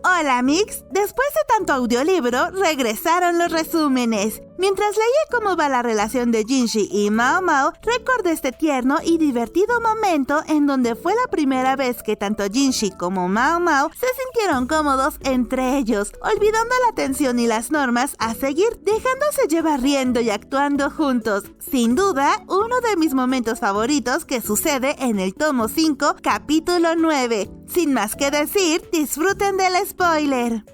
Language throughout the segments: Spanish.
Hola Mix, después de tanto audiolibro, regresaron los resúmenes. Mientras leía cómo va la relación de Jinshi y Mao Mao, recordé este tierno y divertido momento en donde fue la primera vez que tanto Jinshi como Mao Mao se sintieron cómodos entre ellos, olvidando la tensión y las normas a seguir, dejándose llevar riendo y actuando juntos. Sin duda, uno de mis momentos favoritos que sucede en el tomo 5, capítulo 9. Sin más que decir, disfruten del spoiler.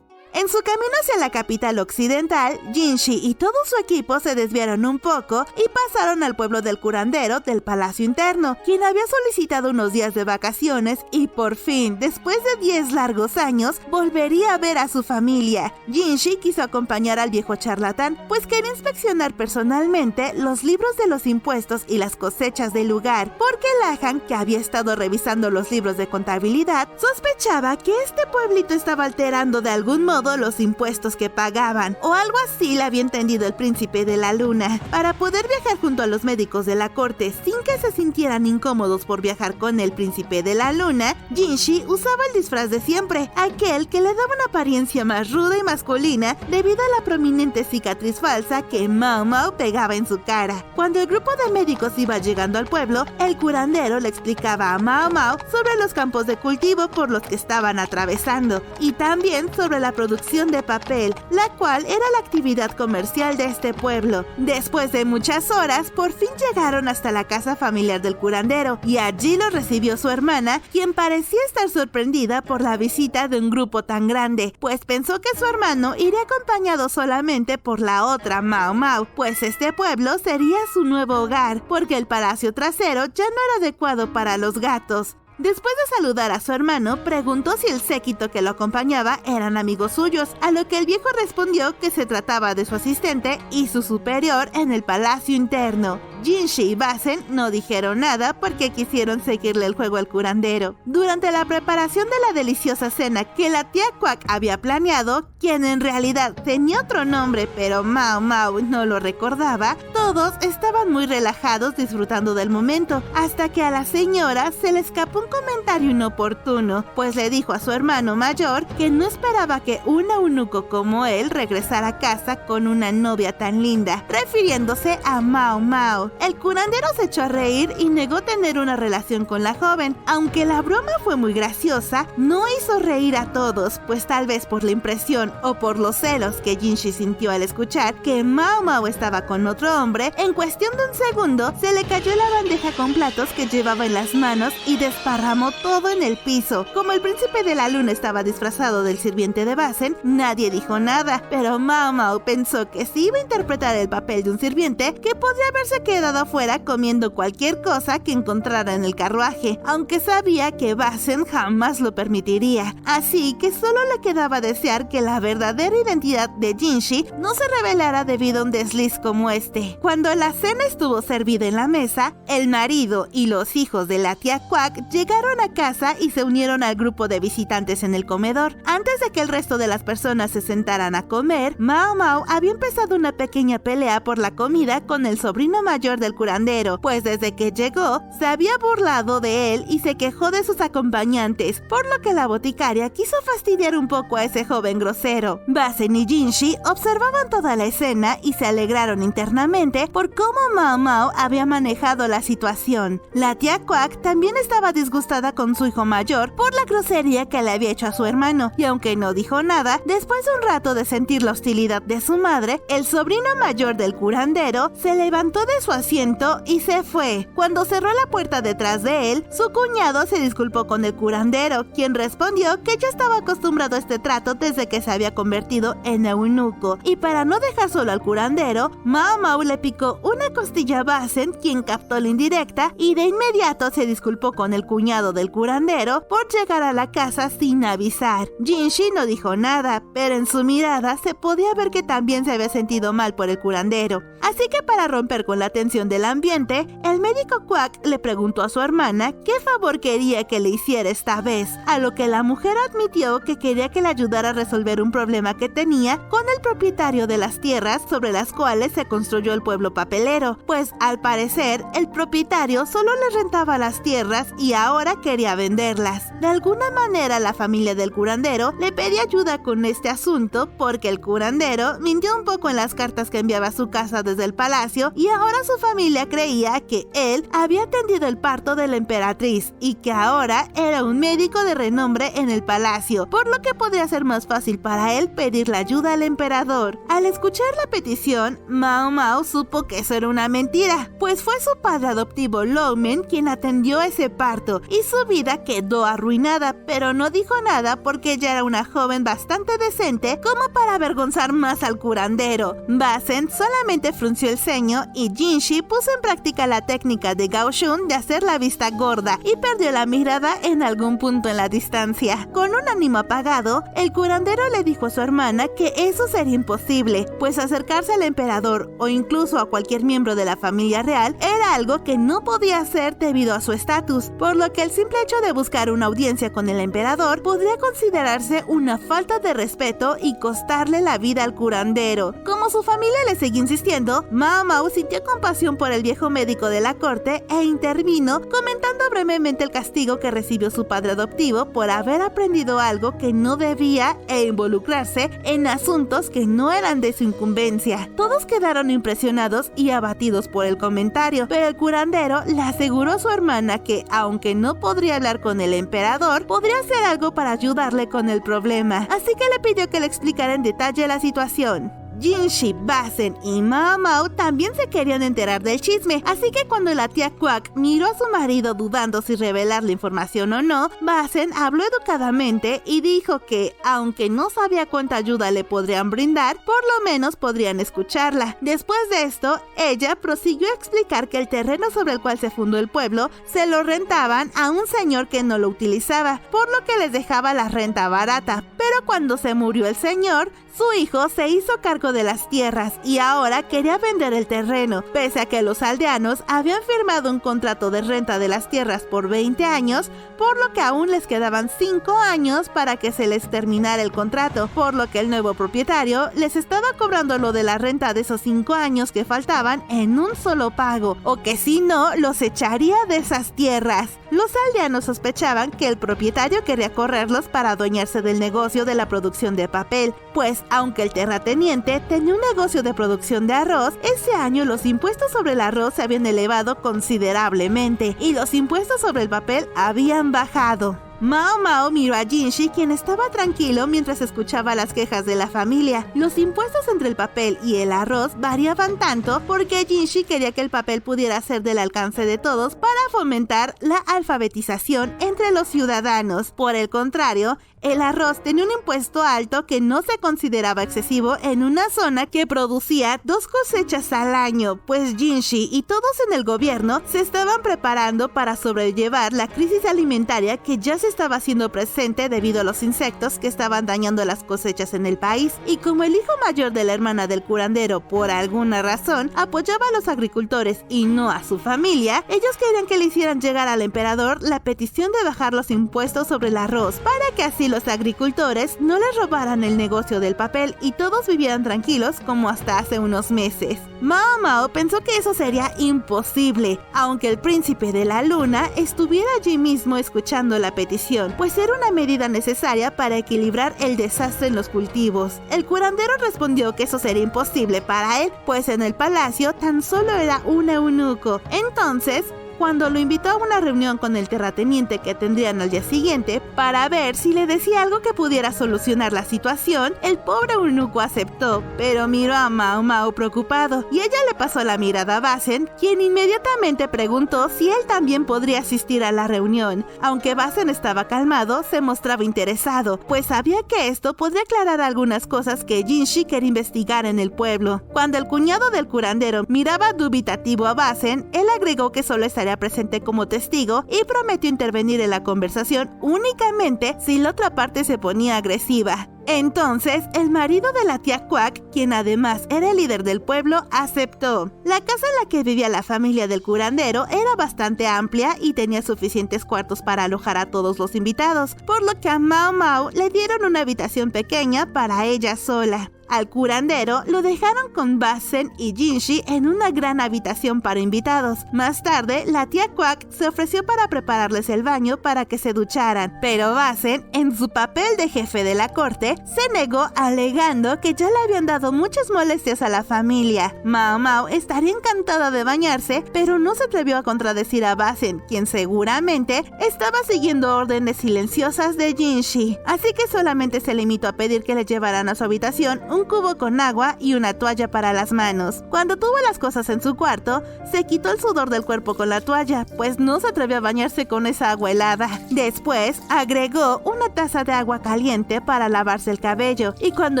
En su camino hacia la capital occidental, Jinshi y todo su equipo se desviaron un poco y pasaron al pueblo del curandero del Palacio Interno, quien había solicitado unos días de vacaciones y por fin, después de 10 largos años, volvería a ver a su familia. Jinshi quiso acompañar al viejo charlatán, pues quería inspeccionar personalmente los libros de los impuestos y las cosechas del lugar, porque Lahan, que había estado revisando los libros de contabilidad, sospechaba que este pueblito estaba alterando de algún modo los impuestos que pagaban, o algo así le había entendido el príncipe de la luna. Para poder viajar junto a los médicos de la corte sin que se sintieran incómodos por viajar con el príncipe de la luna, Jinshi usaba el disfraz de siempre, aquel que le daba una apariencia más ruda y masculina debido a la prominente cicatriz falsa que Mao Mao pegaba en su cara. Cuando el grupo de médicos iba llegando al pueblo, el curandero le explicaba a Mao Mao sobre los campos de cultivo por los que estaban atravesando y también sobre la producción de papel, la cual era la actividad comercial de este pueblo. Después de muchas horas, por fin llegaron hasta la casa familiar del curandero y allí lo recibió su hermana, quien parecía estar sorprendida por la visita de un grupo tan grande, pues pensó que su hermano iría acompañado solamente por la otra Mao Mao, pues este pueblo sería su nuevo hogar, porque el palacio trasero ya no era adecuado para los gatos. Después de saludar a su hermano, preguntó si el séquito que lo acompañaba eran amigos suyos, a lo que el viejo respondió que se trataba de su asistente y su superior en el Palacio Interno. Jinshi y Basen no dijeron nada porque quisieron seguirle el juego al curandero. Durante la preparación de la deliciosa cena que la tía Quack había planeado, quien en realidad tenía otro nombre pero Mao Mao no lo recordaba, todos estaban muy relajados disfrutando del momento, hasta que a la señora se le escapó un comentario inoportuno, pues le dijo a su hermano mayor que no esperaba que un eunuco como él regresara a casa con una novia tan linda, refiriéndose a Mao Mao. El curandero se echó a reír y negó tener una relación con la joven. Aunque la broma fue muy graciosa, no hizo reír a todos, pues tal vez por la impresión o por los celos que Jinshi sintió al escuchar que Mao Mao estaba con otro hombre, en cuestión de un segundo se le cayó la bandeja con platos que llevaba en las manos y desparramó todo en el piso. Como el príncipe de la luna estaba disfrazado del sirviente de Basen, nadie dijo nada, pero Mao Mao pensó que si iba a interpretar el papel de un sirviente, que podría haberse quedado afuera comiendo cualquier cosa que encontrara en el carruaje, aunque sabía que Basen jamás lo permitiría. Así que solo le quedaba desear que la verdadera identidad de Jinshi no se revelara debido a un desliz como este. Cuando la cena estuvo servida en la mesa, el marido y los hijos de la tía Quack llegaron a casa y se unieron al grupo de visitantes en el comedor. Antes de que el resto de las personas se sentaran a comer, Mao Mao había empezado una pequeña pelea por la comida con el sobrino mayor del curandero, pues desde que llegó se había burlado de él y se quejó de sus acompañantes, por lo que la boticaria quiso fastidiar un poco a ese joven grosero. Basen y Jinshi observaban toda la escena y se alegraron internamente por cómo Mao Mao había manejado la situación. La tía Quack también estaba disgustada con su hijo mayor por la grosería que le había hecho a su hermano, y aunque no dijo nada, después de un rato de sentir la hostilidad de su madre, el sobrino mayor del curandero se levantó de su asiento y se fue. Cuando cerró la puerta detrás de él, su cuñado se disculpó con el curandero, quien respondió que ya estaba acostumbrado a este trato desde que se había convertido en eunuco, y para no dejar solo al curandero, Mao Mao le picó una costilla a Basen, quien captó la indirecta y de inmediato se disculpó con el cuñado del curandero por llegar a la casa sin avisar. Jinshi no dijo nada, pero en su mirada se podía ver que también se había sentido mal por el curandero. Así que para romper con la tensión tensión del ambiente, el médico Quack le preguntó a su hermana qué favor quería que le hiciera esta vez, a lo que la mujer admitió que quería que le ayudara a resolver un problema que tenía con el propietario de las tierras sobre las cuales se construyó el pueblo papelero, pues al parecer el propietario solo le rentaba las tierras y ahora quería venderlas. De alguna manera la familia del curandero le pedía ayuda con este asunto porque el curandero mintió un poco en las cartas que enviaba a su casa desde el palacio y ahora su familia creía que él había atendido el parto de la emperatriz y que ahora era un médico de renombre en el palacio, por lo que podría ser más fácil para él pedir la ayuda al emperador. Al escuchar la petición, Mao Mao supo que eso era una mentira, pues fue su padre adoptivo Longmen quien atendió ese parto y su vida quedó arruinada, pero no dijo nada porque ella era una joven bastante decente como para avergonzar más al curandero. Basen solamente frunció el ceño y Jinshi puso en práctica la técnica de Gao Shun de hacer la vista gorda y perdió la mirada en algún punto en la distancia. Con un ánimo apagado, el curandero le dijo a su hermana que eso sería imposible, pues acercarse al emperador o incluso a cualquier miembro de la familia real era algo que no podía hacer debido a su estatus, por lo que el simple hecho de buscar una audiencia con el emperador podría considerarse una falta de respeto y costarle la vida al curandero. Como su familia le seguía insistiendo, Mao Mao sintió compasión por el viejo médico de la corte e intervino comentando brevemente el castigo que recibió su padre adoptivo por haber aprendido algo que no debía e involucrarse en asuntos que no eran de su incumbencia. Todos quedaron impresionados y abatidos por el comentario, pero el curandero le aseguró a su hermana que, aunque no podría hablar con el emperador, podría hacer algo para ayudarle con el problema, así que le pidió que le explicara en detalle la situación. Jinshi, Basen y Mao Mao también se querían enterar del chisme, así que cuando la tía Quack miró a su marido dudando si revelar la información o no, Basen habló educadamente y dijo que, aunque no sabía cuánta ayuda le podrían brindar, por lo menos podrían escucharla. Después de esto, ella prosiguió a explicar que el terreno sobre el cual se fundó el pueblo se lo rentaban a un señor que no lo utilizaba, por lo que les dejaba la renta barata, pero cuando se murió el señor, su hijo se hizo cargo de las tierras y ahora quería vender el terreno, pese a que los aldeanos habían firmado un contrato de renta de las tierras por 20 años, por lo que aún les quedaban 5 años para que se les terminara el contrato, por lo que el nuevo propietario les estaba cobrando lo de la renta de esos 5 años que faltaban en un solo pago, o que si no, los echaría de esas tierras. Los aldeanos sospechaban que el propietario quería correrlos para adueñarse del negocio de la producción de papel, pues aunque el terrateniente tenía un negocio de producción de arroz, ese año los impuestos sobre el arroz se habían elevado considerablemente y los impuestos sobre el papel habían bajado. Mao Mao miró a Jinshi, quien estaba tranquilo mientras escuchaba las quejas de la familia. Los impuestos entre el papel y el arroz variaban tanto porque Jinshi quería que el papel pudiera ser del alcance de todos para fomentar la alfabetización entre los ciudadanos. Por el contrario, el arroz tenía un impuesto alto que no se consideraba excesivo en una zona que producía 2 cosechas al año, pues Jinshi y todos en el gobierno se estaban preparando para sobrellevar la crisis alimentaria que ya se estaba haciendo presente debido a los insectos que estaban dañando las cosechas en el país. Y como el hijo mayor de la hermana del curandero por alguna razón apoyaba a los agricultores y no a su familia, ellos querían que le hicieran llegar al emperador la petición de bajar los impuestos sobre el arroz para que así los agricultores no les robaran el negocio del papel y todos vivieran tranquilos como hasta hace unos meses. Mao Mao pensó que eso sería imposible, aunque el príncipe de la luna estuviera allí mismo escuchando la petición, pues era una medida necesaria para equilibrar el desastre en los cultivos. El curandero respondió que eso sería imposible para él, pues en el palacio tan solo era un eunuco. Entonces, cuando lo invitó a una reunión con el terrateniente que tendrían al día siguiente para ver si le decía algo que pudiera solucionar la situación, el pobre eunuco aceptó, pero miró a Mao Mao preocupado y ella le pasó la mirada a Basen, quien inmediatamente preguntó si él también podría asistir a la reunión. Aunque Basen estaba calmado, se mostraba interesado, pues sabía que esto podría aclarar algunas cosas que Jinshi quería investigar en el pueblo. Cuando el cuñado del curandero miraba dubitativo a Basen, él agregó que solo estaría estaría presente como testigo y prometió intervenir en la conversación únicamente si la otra parte se ponía agresiva. Entonces, el marido de la tía Quack, quien además era el líder del pueblo, aceptó. La casa en la que vivía la familia del curandero era bastante amplia y tenía suficientes cuartos para alojar a todos los invitados, por lo que a Mao Mao le dieron una habitación pequeña para ella sola. Al curandero lo dejaron con Basen y Jinshi en una gran habitación para invitados. Más tarde, la tía Quack se ofreció para prepararles el baño para que se ducharan, pero Basen, en su papel de jefe de la corte, se negó alegando que ya le habían dado muchas molestias a la familia. Mao Mao estaría encantada de bañarse, pero no se atrevió a contradecir a Basen, quien seguramente estaba siguiendo órdenes silenciosas de Jinshi. Así que solamente se limitó a pedir que le llevaran a su habitación un cubo con agua y una toalla para las manos. Cuando tuvo las cosas en su cuarto, se quitó el sudor del cuerpo con la toalla, pues no se atrevió a bañarse con esa agua helada. Después, agregó una taza de agua caliente para lavarse el cabello, y cuando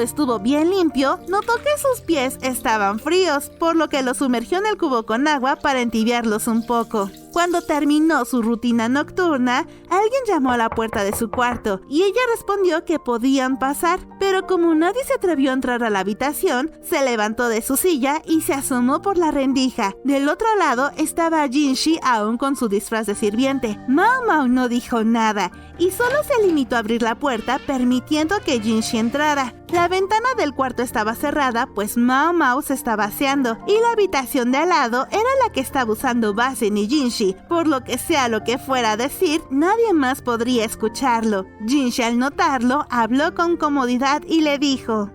estuvo bien limpio, notó que sus pies estaban fríos, por lo que los sumergió en el cubo con agua para entibiarlos un poco. Cuando terminó su rutina nocturna, alguien llamó a la puerta de su cuarto y ella respondió que podían pasar, pero como nadie se atrevió a entrar a la habitación, se levantó de su silla y se asomó por la rendija. Del otro lado estaba Jinshi aún con su disfraz de sirviente. Mao Mao no dijo nada y solo se limitó a abrir la puerta permitiendo que Jinshi entrara. La ventana del cuarto estaba cerrada, pues Mao Mao se estaba aseando, y la habitación de al lado era la que estaba usando Basen y Jinshi, por lo que sea lo que fuera a decir, nadie más podría escucharlo. Jinshi, al notarlo, habló con comodidad y le dijo: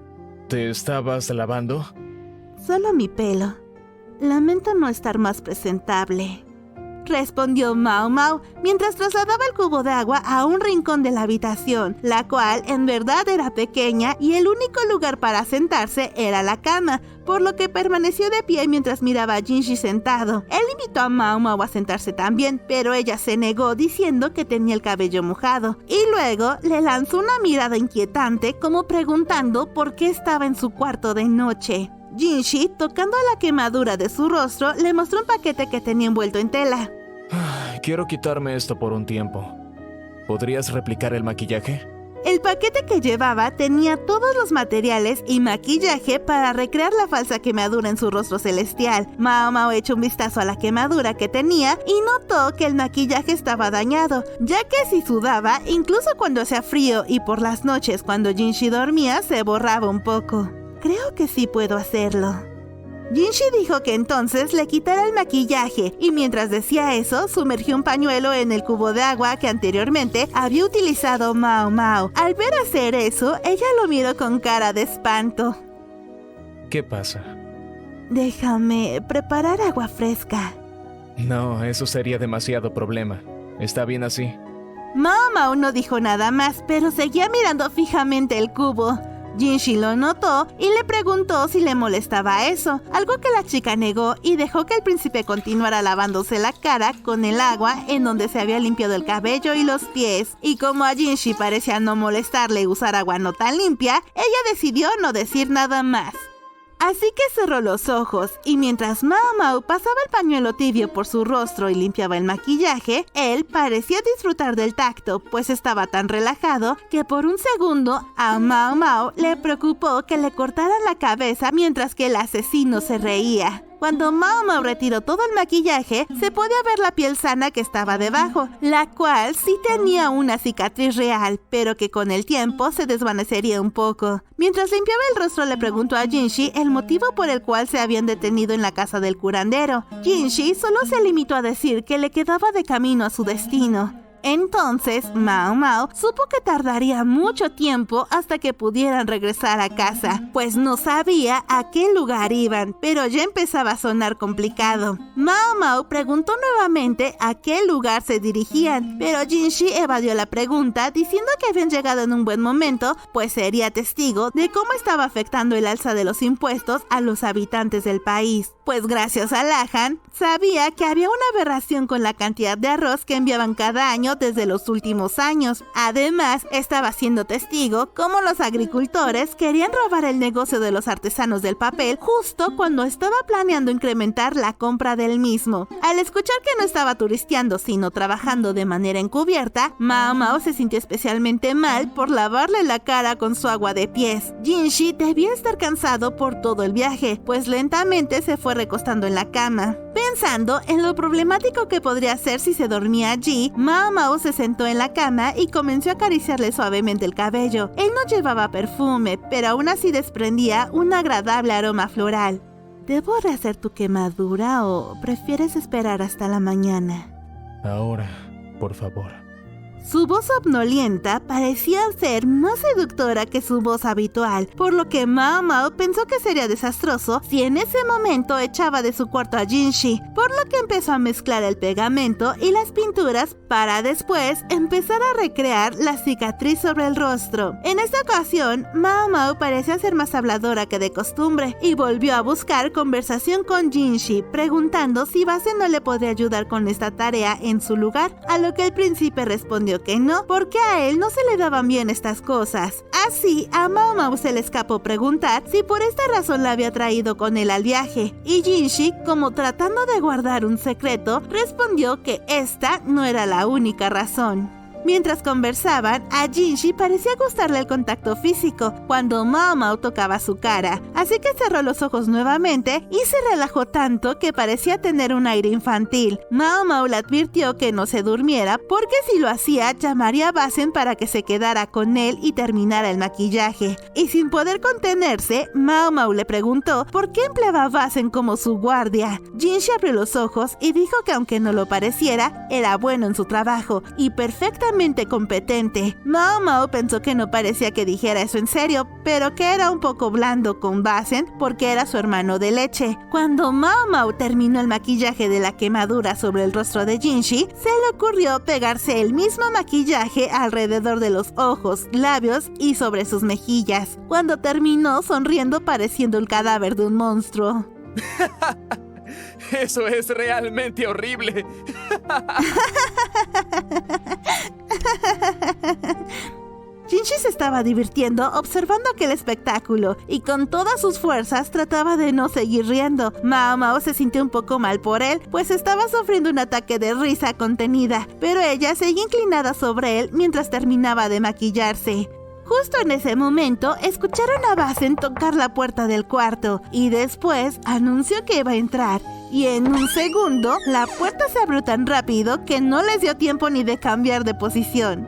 ¿Te estabas lavando? Solo mi pelo. Lamento no estar más presentable, respondió Mao Mao mientras trasladaba el cubo de agua a un rincón de la habitación, la cual en verdad era pequeña y el único lugar para sentarse era la cama, por lo que permaneció de pie mientras miraba a Jinshi sentado. Él invitó a Mao Mao a sentarse también, pero ella se negó diciendo que tenía el cabello mojado, y luego le lanzó una mirada inquietante como preguntando por qué estaba en su cuarto de noche. Jinshi, tocando la quemadura de su rostro, le mostró un paquete que tenía envuelto en tela. Quiero quitarme esto por un tiempo. ¿Podrías replicar el maquillaje? El paquete que llevaba tenía todos los materiales y maquillaje para recrear la falsa quemadura en su rostro celestial. Mao Mao echó un vistazo a la quemadura que tenía y notó que el maquillaje estaba dañado, ya que si sudaba, incluso cuando hacía frío y por las noches cuando Jinshi dormía, se borraba un poco. Creo que sí puedo hacerlo. Jinshi dijo que entonces le quitara el maquillaje y mientras decía eso, sumergió un pañuelo en el cubo de agua que anteriormente había utilizado Mao Mao. Al ver hacer eso, ella lo miró con cara de espanto. ¿Qué pasa? Déjame preparar agua fresca. No, eso sería demasiado problema. ¿Está bien así? Mao Mao no dijo nada más, pero seguía mirando fijamente el cubo. Jinshi lo notó y le preguntó si le molestaba eso, algo que la chica negó y dejó que el príncipe continuara lavándose la cara con el agua en donde se había limpiado el cabello y los pies. Y como a Jinshi parecía no molestarle usar agua no tan limpia, ella decidió no decir nada más. Así que cerró los ojos y mientras Mao Mao pasaba el pañuelo tibio por su rostro y limpiaba el maquillaje, él parecía disfrutar del tacto, pues estaba tan relajado que por un segundo a Mao Mao le preocupó que le cortaran la cabeza mientras que el asesino se reía. Cuando Mao Mao retiró todo el maquillaje, se podía ver la piel sana que estaba debajo, la cual sí tenía una cicatriz real, pero que con el tiempo se desvanecería un poco. Mientras limpiaba el rostro, le preguntó a Jinshi el motivo por el cual se habían detenido en la casa del curandero. Jinshi solo se limitó a decir que le quedaba de camino a su destino. Entonces, Mao Mao supo que tardaría mucho tiempo hasta que pudieran regresar a casa, pues no sabía a qué lugar iban, pero ya empezaba a sonar complicado. Mao Mao preguntó nuevamente a qué lugar se dirigían, pero Jinshi evadió la pregunta diciendo que habían llegado en un buen momento, pues sería testigo de cómo estaba afectando el alza de los impuestos a los habitantes del país. Pues gracias a Lahan, sabía que había una aberración con la cantidad de arroz que enviaban cada año niño desde los últimos años. Además, estaba siendo testigo cómo los agricultores querían robar el negocio de los artesanos del papel justo cuando estaba planeando incrementar la compra del mismo. Al escuchar que no estaba turisteando sino trabajando de manera encubierta, Mao Mao se sintió especialmente mal por lavarle la cara con su agua de pies. Jinshi debía estar cansado por todo el viaje, pues lentamente se fue recostando en la cama. Pensando en lo problemático que podría ser si se dormía allí, Mao Mao se sentó en la cama y comenzó a acariciarle suavemente el cabello. Él no llevaba perfume, pero aún así desprendía un agradable aroma floral. ¿Debo rehacer tu quemadura o prefieres esperar hasta la mañana? Ahora, por favor. Su voz somnolienta parecía ser más seductora que su voz habitual, por lo que Mao Mao pensó que sería desastroso si en ese momento echaba de su cuarto a Jinshi, por lo que empezó a mezclar el pegamento y las pinturas para después empezar a recrear la cicatriz sobre el rostro. En esta ocasión, Mao Mao parecía ser más habladora que de costumbre y volvió a buscar conversación con Jinshi, preguntando si Basen no le podría ayudar con esta tarea en su lugar, a lo que el príncipe respondió que no, porque a él no se le daban bien estas cosas. Así, a Mao Mao se le escapó preguntar si por esta razón la había traído con él al viaje, y Jinshi, como tratando de guardar un secreto, respondió que esta no era la única razón. Mientras conversaban, a Jinshi parecía gustarle el contacto físico cuando Mao Mao tocaba su cara, así que cerró los ojos nuevamente y se relajó tanto que parecía tener un aire infantil. Mao Mao le advirtió que no se durmiera porque si lo hacía llamaría a Basen para que se quedara con él y terminara el maquillaje. Y sin poder contenerse, Mao Mao le preguntó por qué empleaba a Basen como su guardia. Jinshi abrió los ojos y dijo que aunque no lo pareciera, era bueno en su trabajo y perfectamente competente. Mao Mao pensó que no parecía que dijera eso en serio, pero que era un poco blando con Basen porque era su hermano de leche. Cuando Mao Mao terminó el maquillaje de la quemadura sobre el rostro de Jinshi, se le ocurrió pegarse el mismo maquillaje alrededor de los ojos, labios y sobre sus mejillas. Cuando terminó sonriendo pareciendo el cadáver de un monstruo. Eso es realmente horrible. Jinshi se estaba divirtiendo observando aquel espectáculo y con todas sus fuerzas trataba de no seguir riendo. Mao Mao se sintió un poco mal por él, pues estaba sufriendo un ataque de risa contenida, pero ella seguía inclinada sobre él mientras terminaba de maquillarse. Justo en ese momento, escucharon a Basen tocar la puerta del cuarto y después anunció que iba a entrar. Y en un segundo, la puerta se abrió tan rápido que no les dio tiempo ni de cambiar de posición.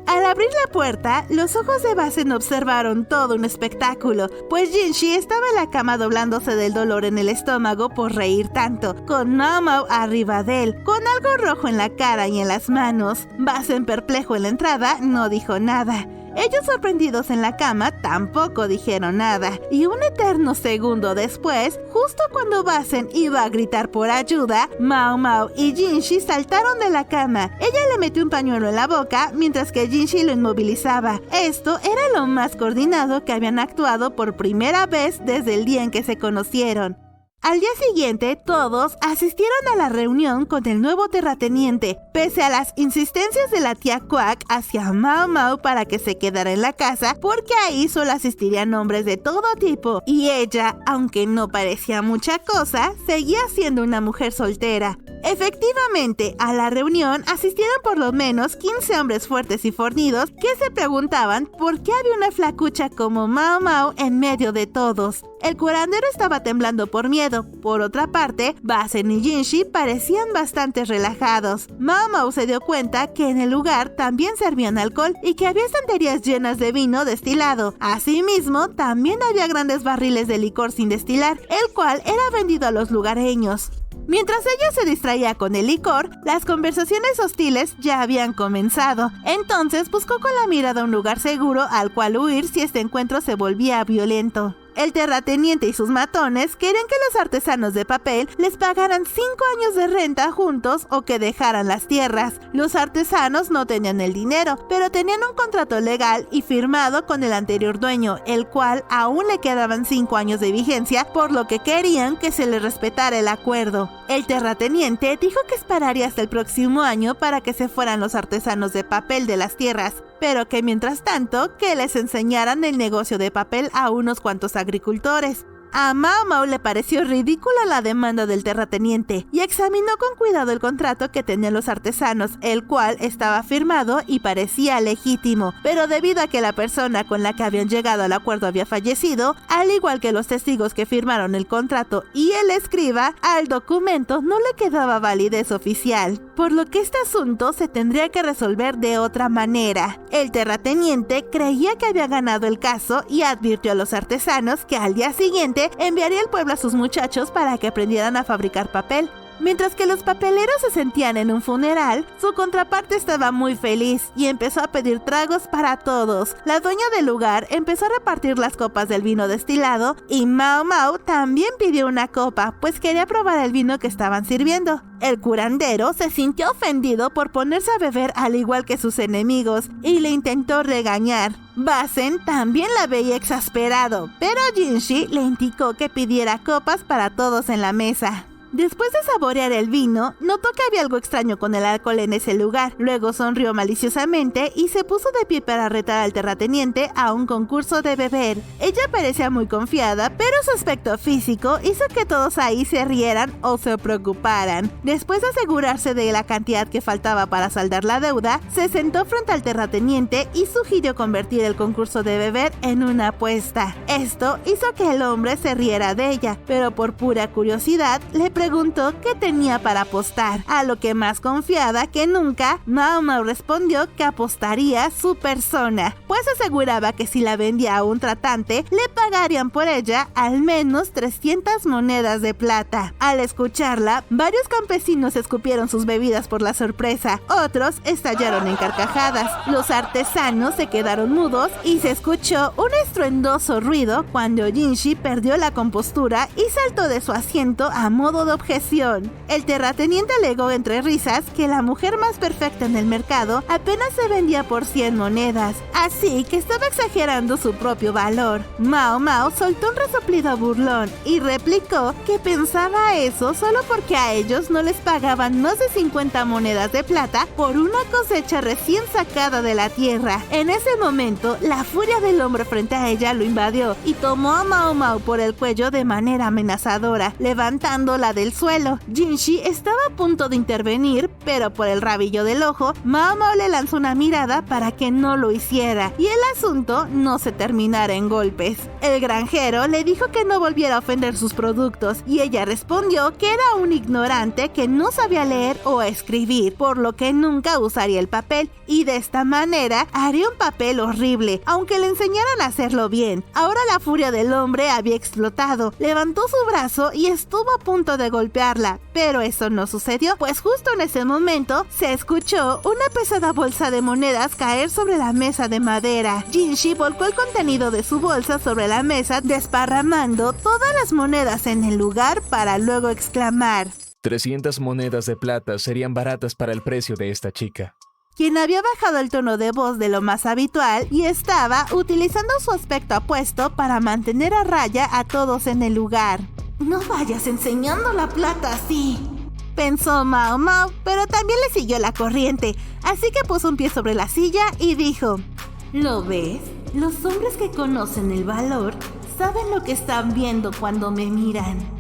Al abrir la puerta, los ojos de Basen observaron todo un espectáculo, pues Jinshi estaba en la cama doblándose del dolor en el estómago por reír tanto, con Mao Mao arriba de él, con algo rojo en la cara y en las manos. Basen, perplejo en la entrada, no dijo nada. Ellos, sorprendidos en la cama, tampoco dijeron nada. Y un eterno segundo después, justo cuando Basen iba a gritar por ayuda, Mao Mao y Jinshi saltaron de la cama. Ella le metió un pañuelo en la boca, mientras que Jinshi lo inmovilizaba. Esto era lo más coordinado que habían actuado por primera vez desde el día en que se conocieron. Al día siguiente, todos asistieron a la reunión con el nuevo terrateniente, pese a las insistencias de la tía Quack hacia Mao Mao para que se quedara en la casa, porque ahí solo asistirían hombres de todo tipo, y ella, aunque no parecía mucha cosa, seguía siendo una mujer soltera. Efectivamente, a la reunión asistieron por lo menos 15 hombres fuertes y fornidos que se preguntaban por qué había una flacucha como Mao Mao en medio de todos. El curandero estaba temblando por miedo. Por otra parte, Basen y Jinshi parecían bastante relajados. Mao Mao se dio cuenta que en el lugar también servían alcohol y que había estanterías llenas de vino destilado. Asimismo, también había grandes barriles de licor sin destilar, el cual era vendido a los lugareños. Mientras ella se distraía con el licor, las conversaciones hostiles ya habían comenzado. Entonces buscó con la mirada un lugar seguro al cual huir si este encuentro se volvía violento. El terrateniente y sus matones querían que los artesanos de papel les pagaran 5 años de renta juntos o que dejaran las tierras. Los artesanos no tenían el dinero, pero tenían un contrato legal y firmado con el anterior dueño, el cual aún le quedaban 5 años de vigencia, por lo que querían que se les respetara el acuerdo. El terrateniente dijo que esperaría hasta el próximo año para que se fueran los artesanos de papel de las tierras, pero que mientras tanto que les enseñaran el negocio de papel a unos cuantos agricultores. A Mao Mao le pareció ridícula la demanda del terrateniente y examinó con cuidado el contrato que tenían los artesanos, el cual estaba firmado y parecía legítimo, pero debido a que la persona con la que habían llegado al acuerdo había fallecido, al igual que los testigos que firmaron el contrato y el escriba, al documento no le quedaba validez oficial, por lo que este asunto se tendría que resolver de otra manera. El terrateniente creía que había ganado el caso y advirtió a los artesanos que al día siguiente enviaría al pueblo a sus muchachos para que aprendieran a fabricar papel. Mientras que los papeleros se sentían en un funeral, su contraparte estaba muy feliz y empezó a pedir tragos para todos. La dueña del lugar empezó a repartir las copas del vino destilado y Mao Mao también pidió una copa, pues quería probar el vino que estaban sirviendo. El curandero se sintió ofendido por ponerse a beber al igual que sus enemigos y le intentó regañar. Basen también la veía exasperado, pero Jinshi le indicó que pidiera copas para todos en la mesa. Después de saborear el vino, notó que había algo extraño con el alcohol en ese lugar. Luego sonrió maliciosamente y se puso de pie para retar al terrateniente a un concurso de beber. Ella parecía muy confiada, pero su aspecto físico hizo que todos ahí se rieran o se preocuparan. Después de asegurarse de la cantidad que faltaba para saldar la deuda, se sentó frente al terrateniente y sugirió convertir el concurso de beber en una apuesta. Esto hizo que el hombre se riera de ella, pero por pura curiosidad le preguntó qué tenía para apostar, a lo que más confiada que nunca, Mao Mao respondió que apostaría su persona, pues aseguraba que si la vendía a un tratante, le pagarían por ella al menos 300 monedas de plata. Al escucharla, varios campesinos escupieron sus bebidas por la sorpresa, otros estallaron en carcajadas, los artesanos se quedaron mudos y se escuchó un estruendoso ruido cuando Jinshi perdió la compostura y saltó de su asiento a modo de objeción. El terrateniente alegó entre risas que la mujer más perfecta en el mercado apenas se vendía por 100 monedas, así que estaba exagerando su propio valor. Mao Mao soltó un resoplido burlón y replicó que pensaba eso solo porque a ellos no les pagaban más de 50 monedas de plata por una cosecha recién sacada de la tierra. En ese momento, la furia del hombre frente a ella lo invadió y tomó a Mao Mao por el cuello de manera amenazadora, levantándola del suelo. Jinshi estaba a punto de intervenir, pero por el rabillo del ojo, Mao Mao le lanzó una mirada para que no lo hiciera y el asunto no se terminara en golpes. El granjero le dijo que no volviera a ofender sus productos y ella respondió que era un ignorante que no sabía leer o escribir, por lo que nunca usaría el papel y de esta manera haría un papel horrible, aunque le enseñaran a hacerlo bien. Ahora la furia del hombre había explotado, levantó su brazo y estuvo a punto de golpearla, pero eso no sucedió, pues justo en ese momento se escuchó una pesada bolsa de monedas caer sobre la mesa de madera. Jinshi volcó el contenido de su bolsa sobre la mesa, desparramando todas las monedas en el lugar para luego exclamar: 300 monedas de plata serían baratas para el precio de esta chica. Quien había bajado el tono de voz de lo más habitual y estaba utilizando su aspecto apuesto para mantener a raya a todos en el lugar. «No vayas enseñando la plata así», pensó Mao Mao, pero también le siguió la corriente, así que puso un pie sobre la silla y dijo: «¿Lo ves? Los hombres que conocen el valor saben lo que están viendo cuando me miran».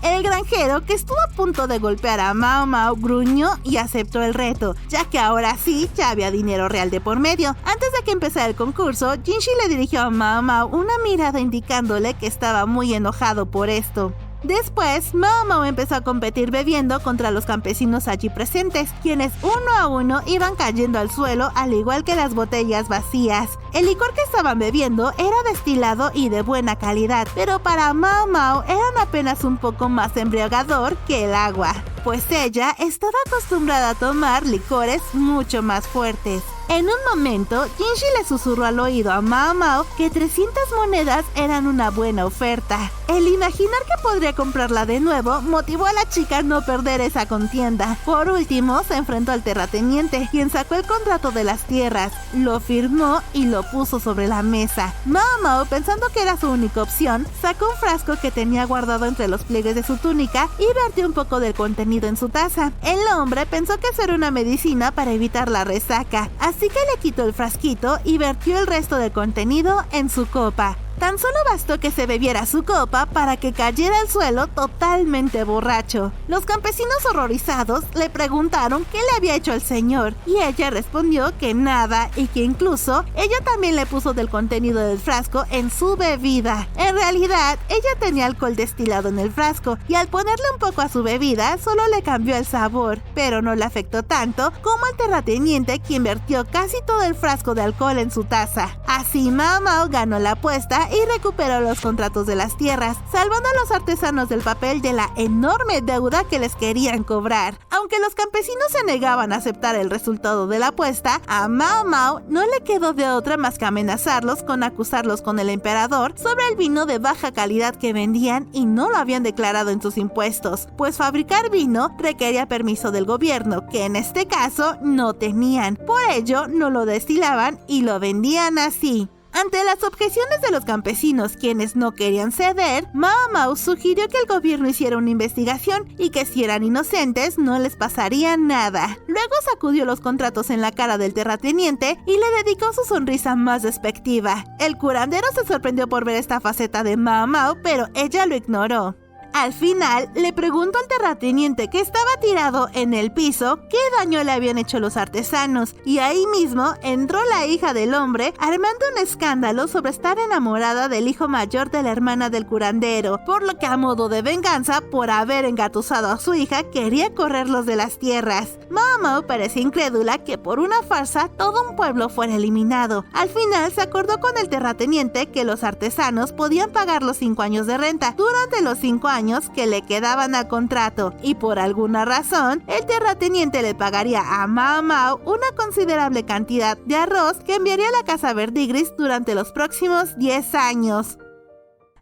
El granjero, que estuvo a punto de golpear a Mao Mao, gruñó y aceptó el reto, ya que ahora sí ya había dinero real de por medio. Antes de que empezara el concurso, Jinshi le dirigió a Mao Mao una mirada indicándole que estaba muy enojado por esto. Después, Mao Mao empezó a competir bebiendo contra los campesinos allí presentes, quienes uno a uno iban cayendo al suelo al igual que las botellas vacías. El licor que estaban bebiendo era destilado y de buena calidad, pero para Mao Mao eran apenas un poco más embriagador que el agua, pues ella estaba acostumbrada a tomar licores mucho más fuertes. En un momento, Jinshi le susurró al oído a Mao Mao que 300 monedas eran una buena oferta. El imaginar que podría comprarla de nuevo motivó a la chica a no perder esa contienda. Por último, se enfrentó al terrateniente, quien sacó el contrato de las tierras, lo firmó y lo puso sobre la mesa. Mao Mao, pensando que era su única opción, sacó un frasco que tenía guardado entre los pliegues de su túnica y vertió un poco del contenido en su taza. El hombre pensó que eso era una medicina para evitar la resaca, así que le quitó el frasquito y vertió el resto del contenido en su copa. Tan solo bastó que se bebiera su copa para que cayera al suelo totalmente borracho. Los campesinos horrorizados le preguntaron qué le había hecho el señor y ella respondió que nada y que incluso ella también le puso del contenido del frasco en su bebida. En realidad, ella tenía alcohol destilado en el frasco y al ponerle un poco a su bebida solo le cambió el sabor, pero no le afectó tanto como al terrateniente, quien vertió casi todo el frasco de alcohol en su taza. Así Mao Mao ganó la apuesta y recuperó los contratos de las tierras, salvando a los artesanos del papel de la enorme deuda que les querían cobrar. Aunque los campesinos se negaban a aceptar el resultado de la apuesta, a Mao Mao no le quedó de otra más que amenazarlos con acusarlos con el emperador sobre el vino de baja calidad que vendían y no lo habían declarado en sus impuestos, pues fabricar vino requería permiso del gobierno, que en este caso no tenían. Por ello, no lo destilaban y lo vendían así. Ante las objeciones de los campesinos, quienes no querían ceder, Mao Mao sugirió que el gobierno hiciera una investigación y que si eran inocentes no les pasaría nada. Luego sacudió los contratos en la cara del terrateniente y le dedicó su sonrisa más despectiva. El curandero se sorprendió por ver esta faceta de Mao Mao, pero ella lo ignoró. Al final, le preguntó al terrateniente, que estaba tirado en el piso, qué daño le habían hecho los artesanos, y ahí mismo entró la hija del hombre armando un escándalo sobre estar enamorada del hijo mayor de la hermana del curandero, por lo que a modo de venganza por haber engatusado a su hija quería correrlos de las tierras. Mao Mao parecía incrédula que por una farsa todo un pueblo fuera eliminado. Al final se acordó con el terrateniente que los artesanos podían pagar los 5 años de renta durante los 5 años que le quedaban al contrato, y por alguna razón el terrateniente le pagaría a Mao Mao una considerable cantidad de arroz que enviaría a la casa Verdigris durante los próximos 10 años.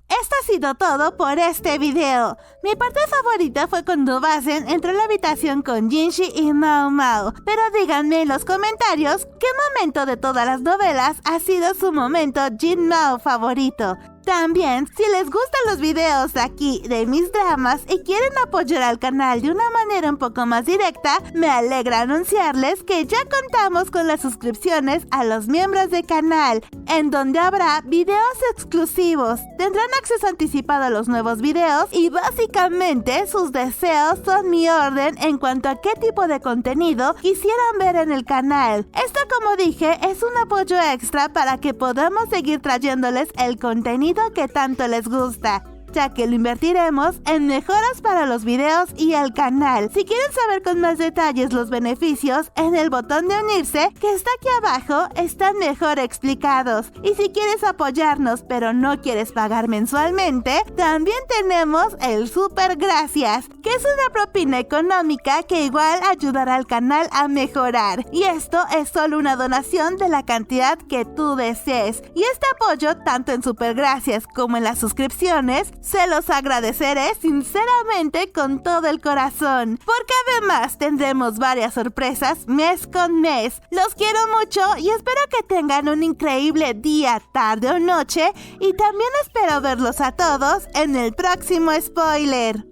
Esto ha sido todo por este video. Mi parte favorita fue cuando Basen entró en la habitación con Jinshi y Mao Mao. Pero díganme en los comentarios qué momento de todas las novelas ha sido su momento Jin Mao favorito. También, si les gustan los videos de aquí de mis dramas y quieren apoyar al canal de una manera un poco más directa, me alegra anunciarles que ya contamos con las suscripciones a los miembros del canal, en donde habrá videos exclusivos, tendrán acceso anticipado a los nuevos videos y básicamente sus deseos son mi orden en cuanto a qué tipo de contenido quisieran ver en el canal. Esto, como dije, es un apoyo extra para que podamos seguir trayéndoles el contenido que tanto les gusta, ya que lo invertiremos en mejoras para los videos y el canal. Si quieren saber con más detalles los beneficios, en el botón de unirse que está aquí abajo están mejor explicados. Y si quieres apoyarnos pero no quieres pagar mensualmente, también tenemos el super gracias, que es una propina económica que igual ayudará al canal a mejorar. Y esto es solo una donación de la cantidad que tú desees. Y este apoyo, tanto en super gracias como en las suscripciones, se los agradeceré sinceramente con todo el corazón, porque además tendremos varias sorpresas mes con mes. Los quiero mucho y espero que tengan un increíble día, tarde o noche, y también espero verlos a todos en el próximo spoiler.